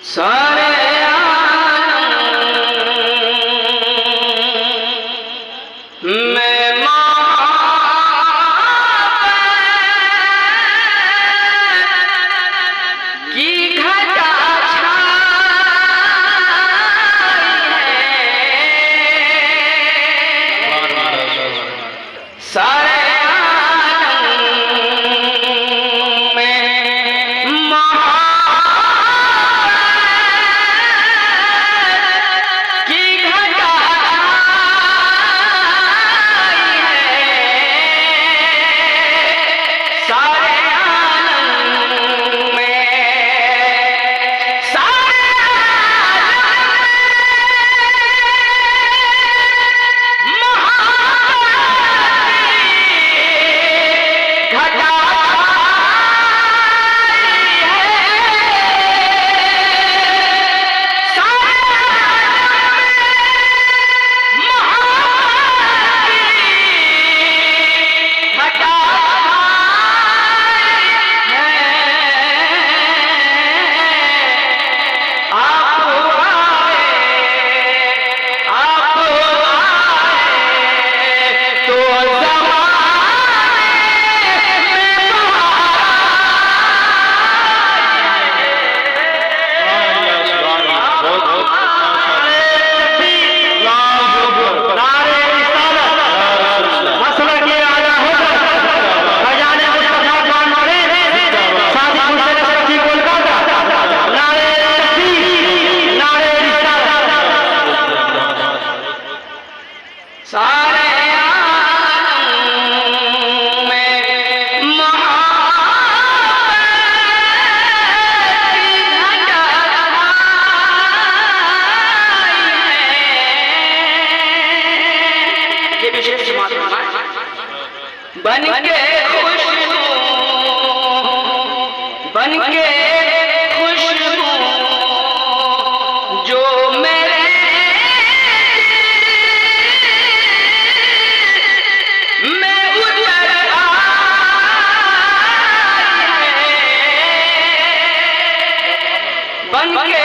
सारे मैं की घटा सारे बन के खुश बन के खुश जो मेरे मैं उतर बन के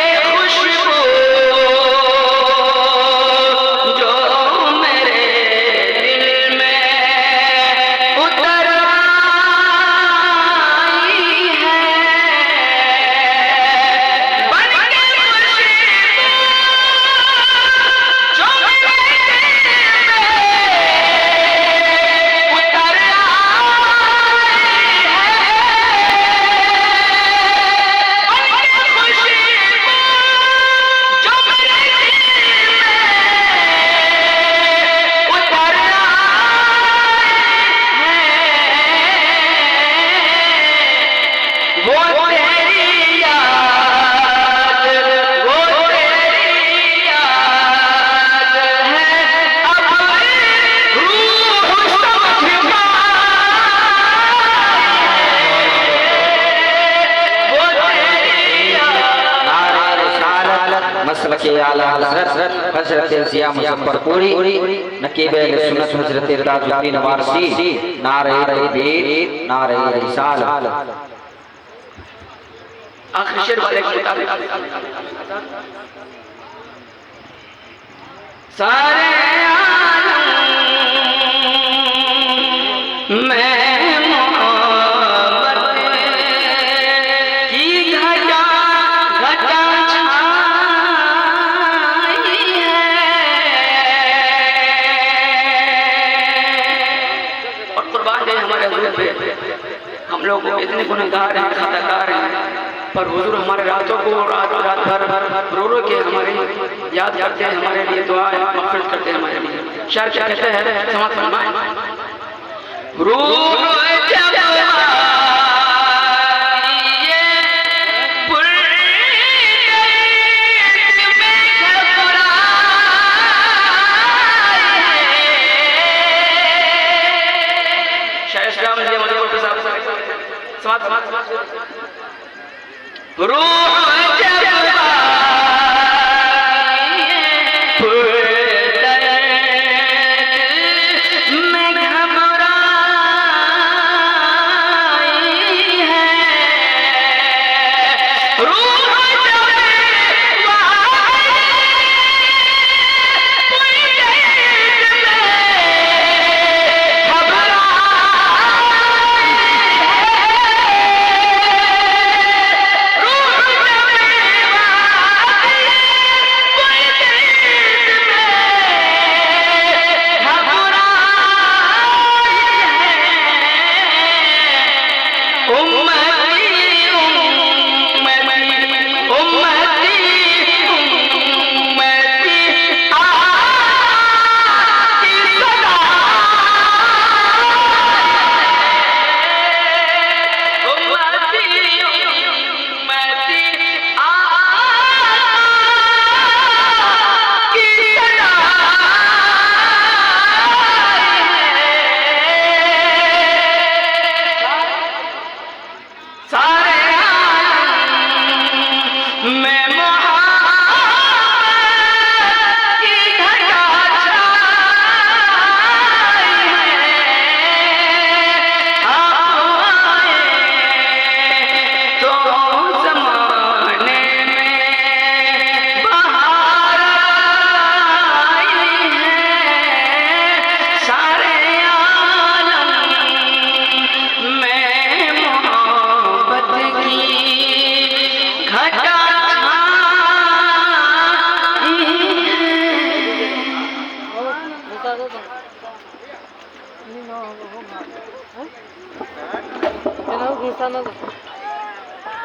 के आला हज़रत हज़रत ज़िया मुज़फ़्फ़रपुरी नकीब अहले सुन्नत हज़रत ताजुद्दीन वारसी नारे तकबीर नारे रिसालत। आखिरी शेर वाले सारे आलम में हम लोग इतने गुनहगार हैं, खताकार हैं, पर हुजूर हमारे रातों को रात भर रो रो के हमारी याद करते हैं, हमारे लिए दुआ मग़फ़िरत करते हैं हमारे लिए। शायर क्या कहते हैं, समाअत फरमाएं। रूह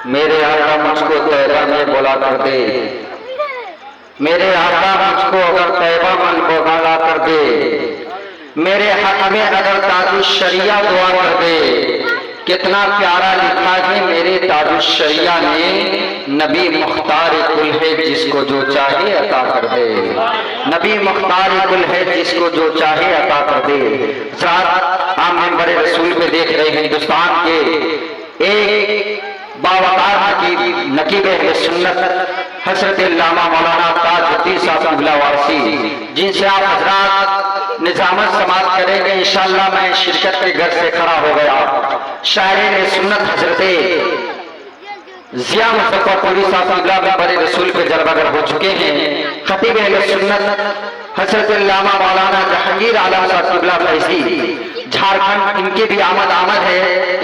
मेरे आका मुझको तैबा में बुला कर दे, मेरे आका मुझको अगर तैबा मन को बुला कर दे, मेरे हक में अगर ताजुल शरिया दुआ कर दे। कितना प्यारा लिखा है मेरे ताजुल शरिया ने, नबी मुख्तार कुल है जिसको जो चाहे अता कर दे, नबी मुख्तार कुल है जिसको जो चाहे अता कर दे। आप मेंबर रसूल पे देख रहे हैं हिंदुस्तान के एक बावकार नकीब अहले सुन्नत हजरत अल्लामा मौलाना ताजुद्दीन साहब क़िबला वारसी, जिनसे आप हजरात निजामत समाप्त करेंगे इंशाअल्लाह। मैं शिरकत के घर से खड़ा हो गया। शायरीन सुन्नत हजरत जिया मुज़फ़्फ़रपुरी साहब क़िबला मेंबर रसूल पे जलवागर हो चुके हैं। खतीब अहले सुन्नत हजरत अल्लामा मौलाना जहांगीर आलम साहब क़िबला फैज़ी झारखंड, इनकी भी आमद है।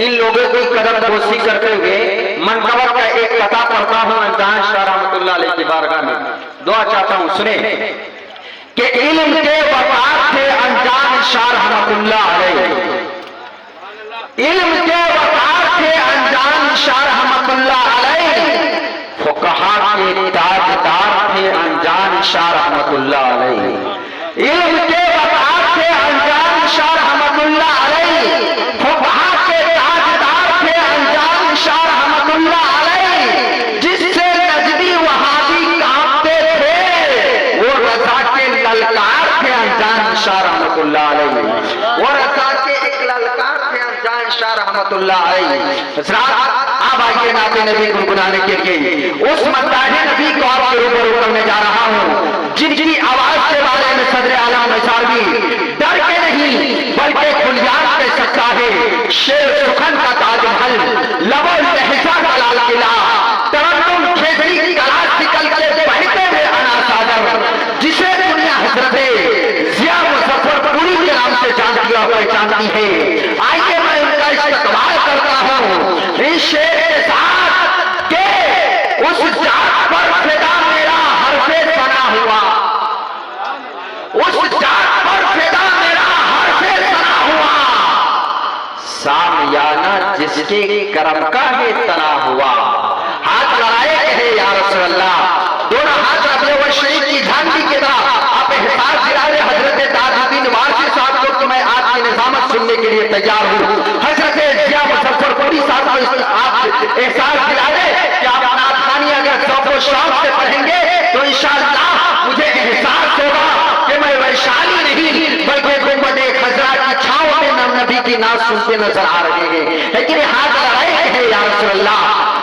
इन लोगों की कदम बोसी करते हुए मनकबर का एक कथा पढ़ता हूँ अनजान शाह रहमतुल्लाह अलैह की बारगाह में, दुआ चाहता हूँ सुने कि इल्म के वक़ार थे अनजान शाह रहमतुल्लाह अलैह, इल्म के वक़ार थे अनजान शाह रहमतुल्लाह अलैह, फुक़हा के ताजदार थे अनजान शाह रहमतुल्लाह अलैह, इल्म के वक़ार थे अनजान शाह रहमतुल्लाह अलैह, फुक़हा के ताजदार थे अनजान शाह रहमतुल्लाह अलैह, जिससे नजदी वहाबी कांपते थे वो रज़ा के ललकार थे अनजान शाह रहमतुल्लाह अलैह, वो रज़ा के एक ललकार थे अनजान शाह रहमतुल्लाह अलैह। अब आइए नाते नबी गुनगुनाने के लिए उस मद्दाहे नबी को आपके रूबरू करने जा रहा हूँ, जिनकी आवाज के बारे में सदर आलम निसारवी डर के नहीं बल्कि खुलियान कह सकता है। शेर सुखन का ताजमहल, लबो लहजा का लाल किला, तरन्नुम खेती कला निकल के बहते हुए अना सागर, जिसे दुनिया हजरत जिया मुज़फ़्फ़रपुरी के नाम से जानती और पहचानती है। आइए मैं उनका इस्तकबाल करता हूँ इस शेर के साथ के उस जात पर फिदा मेरा हरफे सना हुआ, उस जात पर फिदा मेरा हरफे सना हुआ, सामियाना जिसके करम का है तना हुआ। हाथ लड़ाए कहे या रसूल अल्लाह, दोनों हाथ रबे व शरीफ की झांकी के तरह आप एहसास दिलाए हजरत ताजुद्दीन वारसी साहब को कि मैं आपकी निजामत सुनने के लिए तैयार हूँ। हजरत जिया मुज़फ़्फ़रपुरी साहब को आप एहसास दिलाए कि आप नाथखानी अगर शौक़ व शौक़ से पढ़ेंगे तो इंशाअल्लाह मुझे एहसास होगा कि मैं वैशाली नहीं बल्कि गुंबद खज़रा की छांव में नबी की नात सुनते नजर आ रहे हैं। लेकिन हाथ लड़ाए हैं या रसूल अल्लाह,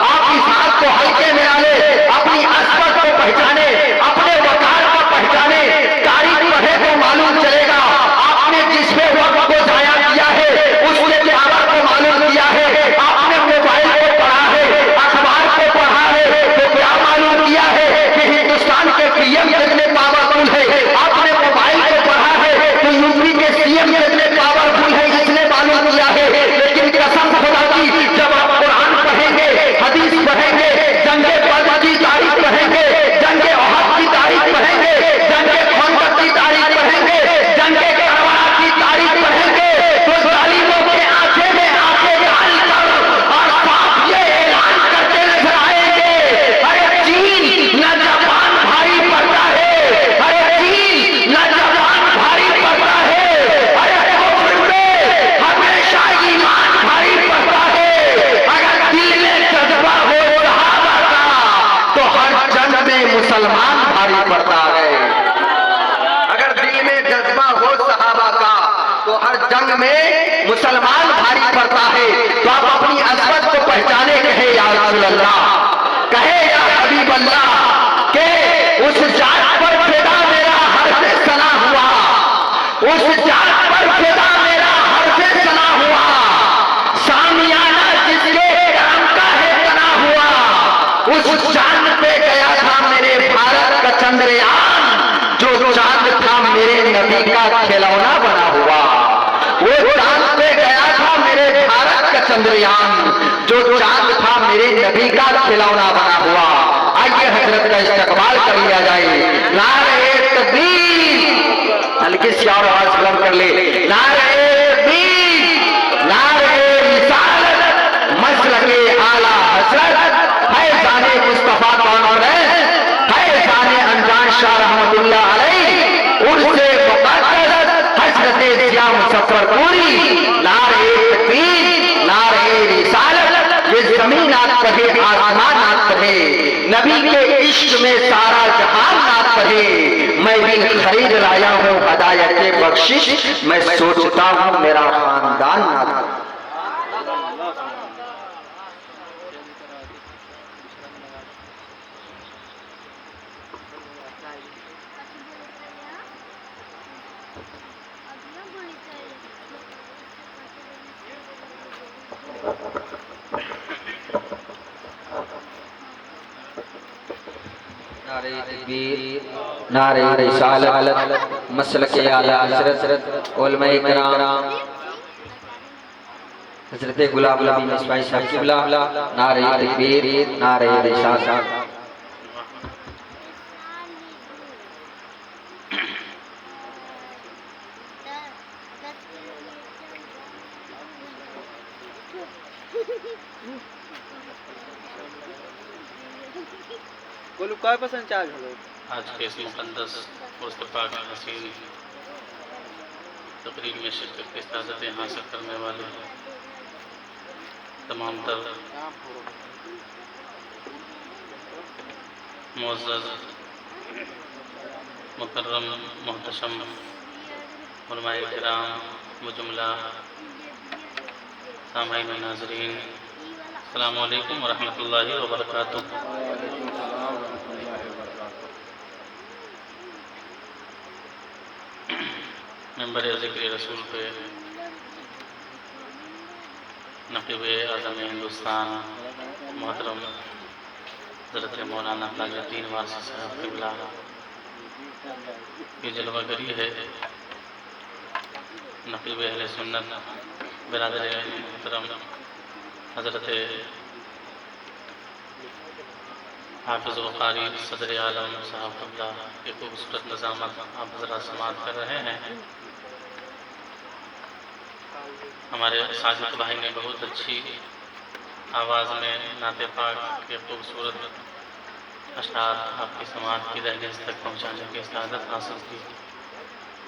आप इस हाथ को हल्के में डाले, अपनी असमत को पहचाने, अपने वकार को पहचाने, तारीख पढ़े तो मालूम चलेगा आपने जिस पे वक्त को जाया किया है उसके पावर को मालूम किया है। आपने मोबाइल को पढ़ा है, अखबार को पढ़ा है तो क्या मालूम किया है कि हिंदुस्तान के पीएम कितने पावरफुल है। आपने मोबाइल को पढ़ा है तो यूपी के सीएम कितने पावरफुल है इसने मालूम किया है। लेकिन कसम खुदा की जब आप कुरान पढ़ेंगे, हदीस पढ़ेंगे, जंगे बदर की तारीख पढ़ेंगे, जंगे ओहद की तारीख पढ़ेंगे, जंगे खंदक की तारीख पढ़ेंगे, जंगे करबला की तारीख पढ़ेंगे तो जालिमों के आंखें में आंखें डालकर और साफ ये ऐलान करते नजर आएंगे, अरे चीन न जापान भारी पड़ता है, अरे चीन न जापान भारी पड़ता है, अरे कुफ्र में हमेशा ईमान भारी पड़ता है। अगर दिल में जज्बा हो सहाबा का तो हर जंग में मुसलमान भारी पड़ता है। अगर दिल में जज्बा हो सहाबा का तो हर जंग में मुसलमान भारी पड़ता है। तो आप अपनी अज़मत को पहचाने कहे या रसूल अल्लाह, कहे या हबीब अल्लाह के उस जात पर फिदा मेरा हरफे सना हुआ, उस जात पर फिदा मेरा हरफे सना हुआ, सामियाना जिसके करम का है तना हुआ, उस चांद पे गया था मेरे भारत का चंद्रयान, जो चांद था मेरे नबी का खिलौना बना हुआ, वो चांद पे गया था मेरे भारत का चंद्रयान, जो चांद था मेरे नबी का खिलौना बना हुआ। आइए हजरत का इस्तकबाल कर लिया जाए। नारे तकबीर, हल्की सी और आवाज बुलंद कर ले, नारे तकबीर, नारे रिसालत, मसलके हजरत फैजान मुस्तफा कौन हो रहे हैं? फैजान अनजान शाह रहमतुल्लाह अलैह उनसे मुक़द्दस हजरत ज़िया मुज़फ्फरपुरी नारे तकबीर नारे रिसालत। ये जमीन नात पढ़े आसमान नात पढ़े नबी के इश्क में सारा जहान नात पढ़े। मैं भी खरीद लाया हूँ हदायत बख्शिश, मैं सोचता हूँ मेरा खानदान नात। नारे तकबीर नारे रिसालत मसलके आला हज़रत उलमाए किराम हज़रत गुलाम नबी इस्माइल साहब क़िबला नारे तकबीर नारे रिसालत। बोलो काय पसंद चार्ज हो आज के इस मुक़द्दस मुस्तफ़ा की हसीन तकरीब में शिरकत की इजाज़तें हासिल करने वाले तमाम तर मुअज़्ज़ज़ मुकर्रम मोहतशम उलमाए किराम मुजुमला सामाईन व नाज़रीन अस्सलामु अलैकुम व रहमतुल्लाहि व बरकातुहू। मेंबर ज़िक्र रसूल पे नक़ीब आज़म हिंदुस्तान मोहतरम हज़रत मौलाना ताजुद्दीन वासी साहब क़िबला की जलवागरी है। नक़ीब अहले सुन्नत बिरादर मोहतरम हज़रत हाफ़िज़ व क़ारी सदर आलम साहब क़िबला की खूबसूरत नज़ामत आप ज़रा समाअत कर रहे हैं। हमारे साजिद भाई ने बहुत अच्छी आवाज़ में नाते पाक के खूबसूरत अशआर आपकी समाअत की दहलीज तक पहुँचाने की सआदत हासिल की।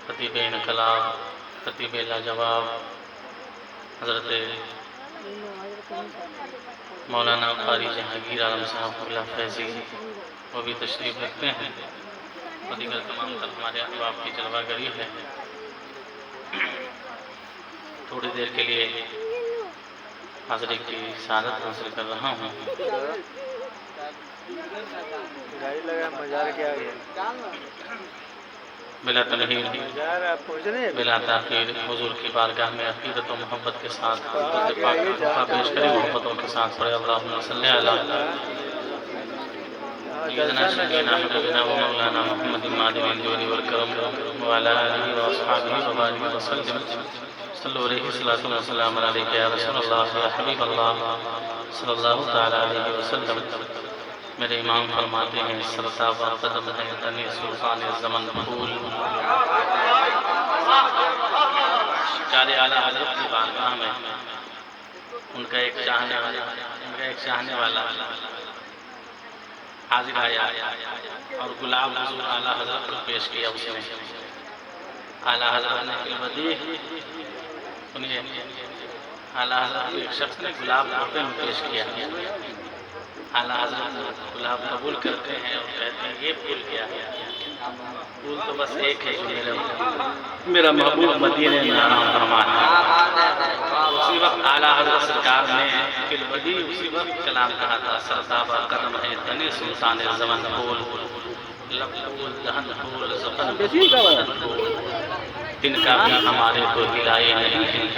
खतीब इनकलाब खतीब लाजवाब हज़रत मौलाना क़ारी जहांगीर आलम साहब क़िबला फैज़ी वो भी तशरीफ़ रखते हैं और दीगर तमाम तर हमारे अहबाब की जलवागरी है। थोड़ी देर के लिए हाज़िरी की सआदत हासिल कर रहा हूँ। बिला तमहीर बिला ताख़ीर हुज़ूर की बारगाह में अक़ीदत व मोहब्बत के साथ पेश करें। मोहब्बतों के साथ पढ़े अल्लाहुम्मा सल्ली अला सय्यिदना शफ़ीना हबीबना व मौलाना मुहम्मद मादिनिल जोरि वल करम व अला आलिहि व अस्हाबिहि व बारिक व सल्लिम सल्लु अलैहि सल्लतु व सलाम अलैका या रसूलल्लाह या हबीबल्लाह सल्लल्लाहु तआला अलैहि वसल्लम। मेरे इमाम फरमाते हैं सरता व कदम है तनी सुल्तान ज़मन फूल। चारे आला हज़रत की बारगाह में उनका एक चाहने वाला हाजिर आया और गुलाब हुज़ूर आला हज़रत को पेश किया। उसने आला हज़रत ने फिलवदी सुनिए आला हज़रत को एक शख्स ने गुलाब तोहफे में पेश किया। आला हज़रत गुलाब कबूल करते हैं और कहते हैं ये फूल क्या है? फूल तो बस एक है जो मेरा महबूब मदीने में आराम फरमा है। उसी वक्त आला हज़रत सरकार ने फिलवदी उसी वक्त कलाम कहा था सरताबा कदम है तने सुल्तान ज़मन फूल लब फूल दहन फूल ज़फ़न तिनका भी हमारे को हिलाए नहीं हिलता